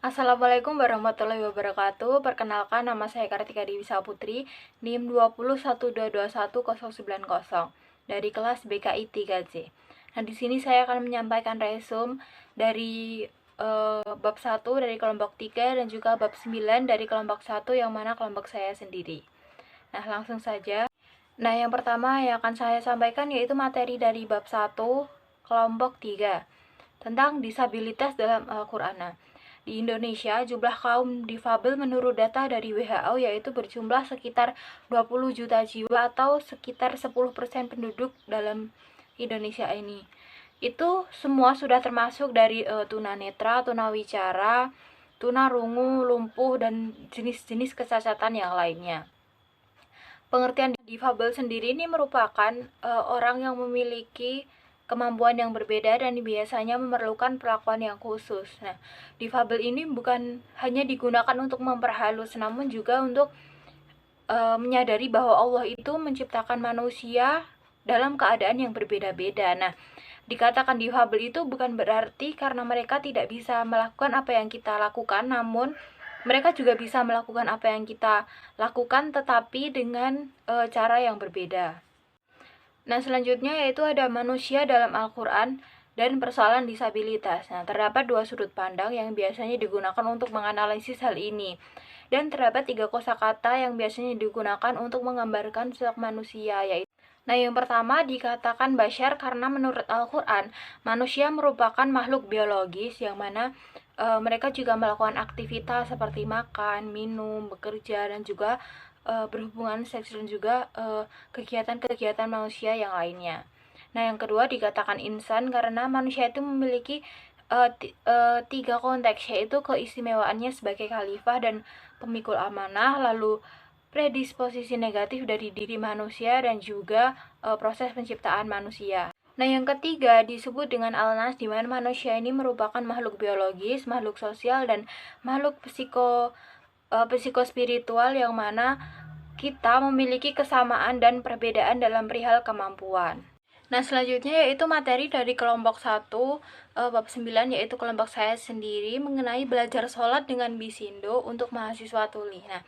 Assalamualaikum warahmatullahi wabarakatuh. Perkenalkan, nama saya Kartika Dewi Saputri, NIM 2012211090 dari kelas BKI 3C. Nah, di sini saya akan menyampaikan resum dari bab 1 dari kelompok 3 dan juga bab 9 dari kelompok 1 yang mana kelompok saya sendiri. Nah, langsung saja. Nah, yang pertama yang akan saya sampaikan yaitu materi dari bab 1 kelompok 3 tentang disabilitas dalam Al-Qur'an. Di Indonesia, jumlah kaum difabel menurut data dari WHO yaitu berjumlah sekitar 20 juta jiwa atau sekitar 10% penduduk dalam Indonesia ini. Itu semua sudah termasuk dari tunanetra, tunawicara, tunarungu, lumpuh, dan jenis-jenis kecacatan yang lainnya. Pengertian difabel sendiri ini merupakan orang yang memiliki kemampuan yang berbeda dan biasanya memerlukan perlakuan yang khusus. Nah, difabel ini bukan hanya digunakan untuk memperhalus, namun juga untuk menyadari bahwa Allah itu menciptakan manusia dalam keadaan yang berbeda-beda. Nah, dikatakan difabel itu bukan berarti karena mereka tidak bisa melakukan apa yang kita lakukan, namun mereka juga bisa melakukan apa yang kita lakukan, tetapi dengan cara yang berbeda. Nah, selanjutnya yaitu ada manusia dalam Al-Quran dan persoalan disabilitas. Nah, terdapat dua sudut pandang yang biasanya digunakan untuk menganalisis hal ini. Dan terdapat 3 kosakata yang biasanya digunakan untuk menggambarkan sosok manusia, yaitu yang pertama dikatakan basyar karena menurut Al-Quran, manusia merupakan makhluk biologis yang mana mereka juga melakukan aktivitas seperti makan, minum, bekerja, dan juga berhubungan seks dan juga kegiatan-kegiatan manusia yang lainnya. Nah, yang kedua dikatakan insan karena manusia itu memiliki 3 konteks, yaitu keistimewaannya sebagai khalifah dan pemikul amanah, lalu predisposisi negatif dari diri manusia, dan juga proses penciptaan manusia. Nah, yang ketiga disebut dengan al-nas, di mana manusia ini merupakan makhluk biologis, makhluk sosial, dan makhluk psikospiritual yang mana kita memiliki kesamaan dan perbedaan dalam perihal kemampuan. Nah, selanjutnya yaitu materi dari kelompok 1 bab 9, yaitu kelompok saya sendiri, mengenai belajar sholat dengan bisindo untuk mahasiswa tuli. Nah,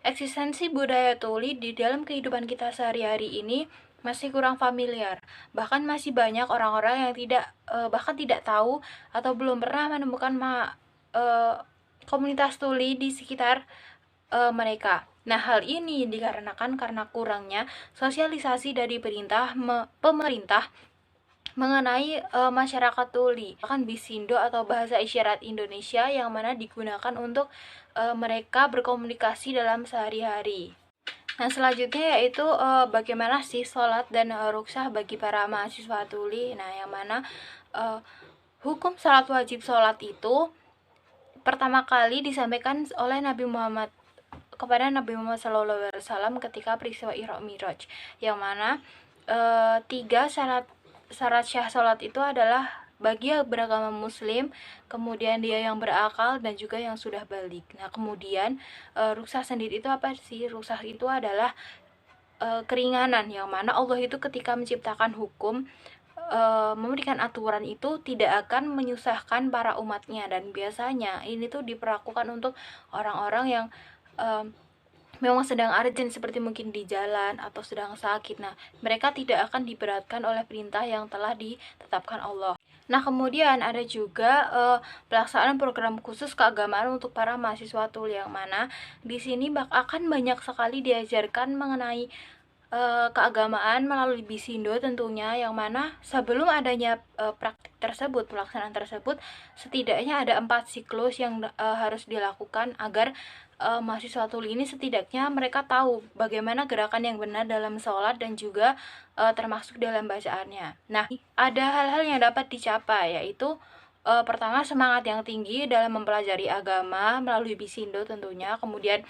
eksistensi budaya tuli di dalam kehidupan kita sehari-hari ini masih kurang familiar. Bahkan masih banyak orang-orang yang bahkan tidak tahu atau belum pernah menemukan komunitas tuli di sekitar mereka. Nah, hal ini dikarenakan karena kurangnya sosialisasi dari pemerintah mengenai masyarakat tuli, bahkan bisindo atau bahasa isyarat Indonesia yang mana digunakan untuk mereka berkomunikasi dalam sehari-hari. Nah, selanjutnya yaitu bagaimana sih sholat dan ruksah bagi para mahasiswa tuli. Nah, yang mana hukum sholat wajib sholat itu pertama kali disampaikan oleh Nabi Muhammad kepada Nabi Muhammad SAW ketika peristiwa Isra Mi'raj, yang mana 3 syarat syah sholat itu adalah bagi yang beragama muslim, kemudian dia yang berakal, dan juga yang sudah balik. Nah, kemudian ruksah sendiri itu apa sih? Ruksah itu adalah keringanan, yang mana Allah itu ketika menciptakan hukum, memberikan aturan itu tidak akan menyusahkan para umatnya, dan biasanya ini tuh diperlakukan untuk orang-orang yang memang sedang urgent, seperti mungkin di jalan atau sedang sakit. Nah, mereka tidak akan diberatkan oleh perintah yang telah ditetapkan Allah. Nah, kemudian ada juga pelaksanaan program khusus keagamaan untuk para mahasiswa tuli, yang mana di sini akan banyak sekali diajarkan mengenai keagamaan melalui bisindo tentunya, yang mana sebelum adanya praktik tersebut, pelaksanaan tersebut, setidaknya ada 4 siklus yang harus dilakukan agar mahasiswa tuli ini setidaknya mereka tahu bagaimana gerakan yang benar dalam sholat dan juga termasuk dalam bacaannya. Nah, ada hal-hal yang dapat dicapai, yaitu pertama, semangat yang tinggi dalam mempelajari agama melalui bisindo tentunya. Kemudian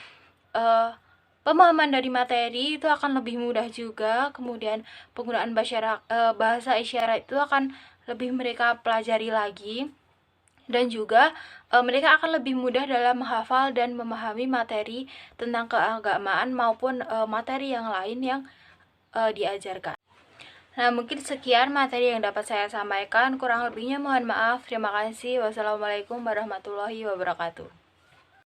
pemahaman dari materi itu akan lebih mudah juga. Kemudian penggunaan bahasa isyarat itu akan lebih mereka pelajari lagi. Dan juga mereka akan lebih mudah dalam menghafal dan memahami materi tentang keagamaan maupun materi yang lain yang diajarkan. Nah, mungkin sekian materi yang dapat saya sampaikan. Kurang lebihnya mohon maaf. Terima kasih. Wassalamualaikum warahmatullahi wabarakatuh.